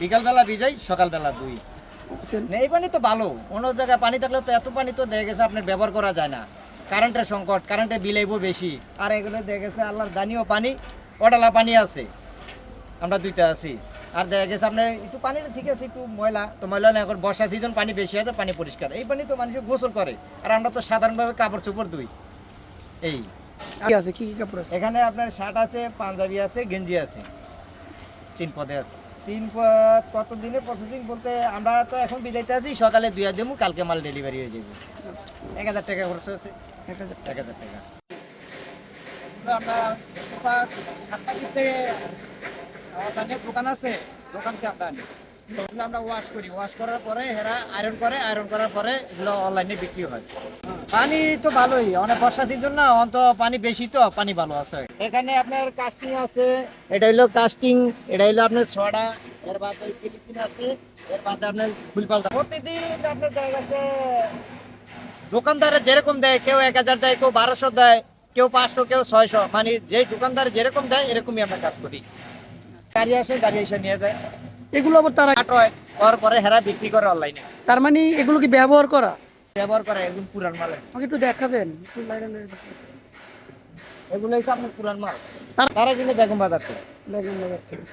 বিকালবেলা ভিজাই, সকালবেলা ধুই। এই পানি তো ভালো, অন্য জায়গায় পানি থাকলে তো এত পানি তো দেখা গেছে আপনার ব্যবহার করা যায় না। কারেন্টের সংকট, কারেন্টের বিল আইবো বেশি। আর এগুলো দেখা গেছে আল্লাহর দানিও পানি, ওডালা পানি আছে, আমরা দুইটা আছি। আর দেখা গেছে আপনার একটু পানিটা ঠিক আছে, একটু ময়লা তো ময়লা না, এখন বর্ষা সিজন পানি বেশি আছে, পানি পরিষ্কার। এই পানি তো মানুষ গোসল করে, আর আমরা তো সাধারণভাবে কাপড় চোপড় ধুই। এই কি আছে, কি কি কাপড় আছে? এখানে আপনার শার্ট আছে, পাঞ্জাবি আছে, গেঞ্জি আছে, 3 পদে আছে। 3 পদ কত দিনে প্রসেসিং বলতে আমরা তো এখন বিদাইতে আছি, সকালে 2 দেবো, কালকে মাল ডেলিভারি হয়ে যাবে। 1000 টাকা খরচ আছে। 1000 টাকা। 1000 টাকা আমরা সাতটা দিতে আমাদের দোকান আছে, দোকানকে আমরা আনি। এগুলো আমরা ওয়াশ করি, ওয়াশ করার পরে হেরা আয়রন করে, আয়রন করার পরে এগুলো অনলাইনে বিক্রি হয়। পানি তো ভালোই, অনেক বর্ষা সিজন না, অন্ত পানি বেশি তো পানি ভালো আছে। এখানে আপনার কাস্টিং আছে, এটা হলো কাস্টিং, এটা হলো আপনার সোডা, এর বাদে ফিলিপিন আছে, এর বাদে আপনার ফুলপাল্টা। প্রতিদিন আপনার দেখা গেছে দোকানদারে যেরকম দেয়, কেউ 1000 দেয়, কেউ 1200 দেয়, কেউ 500, কেউ 600, মানে যেই দোকানদার যেরকম দেয় এরকমই আমরা কাজ করি। গাড়ি আসে, গাড়ি এসে নিয়ে যায়, এগুলো আবার তারা, কাট হয়, হওয়ার পরে হেরা বিক্রি করে অনলাইনে। তার মানে এগুলো কি ব্যবহার করা? ব্যবহার করে একদম পুরান মাল। আমাকে একটু দেখাবেন, একটু লাইনে লাইনে দেখাবেন। এগুলো হচ্ছে আপনার পুরান মাল, তারা কিন্তু বেগম বাজার থেকে লাইনে লাইনে দেখাবেন।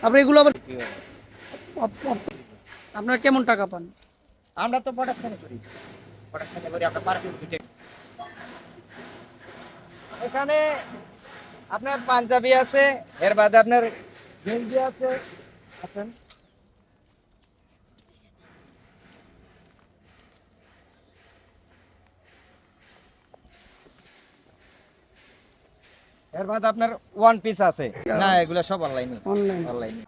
আপনি এগুলো আবার বিক্রি করে। আপনারা কেমন টাকা পান? আমরা তো প্রোডাকশন করি, প্রোডাকশন করি আমরা মার্কেট থেকে। এখানে আপনার পাঞ্জাবি আছে, এর বাদে আপনার গেঞ্জি আছে, আছেন এর বাদে আপনার ওয়ান পিস আছে। না, এগুলো সব অনলাইনে, অনলাইন। অনলাইনে।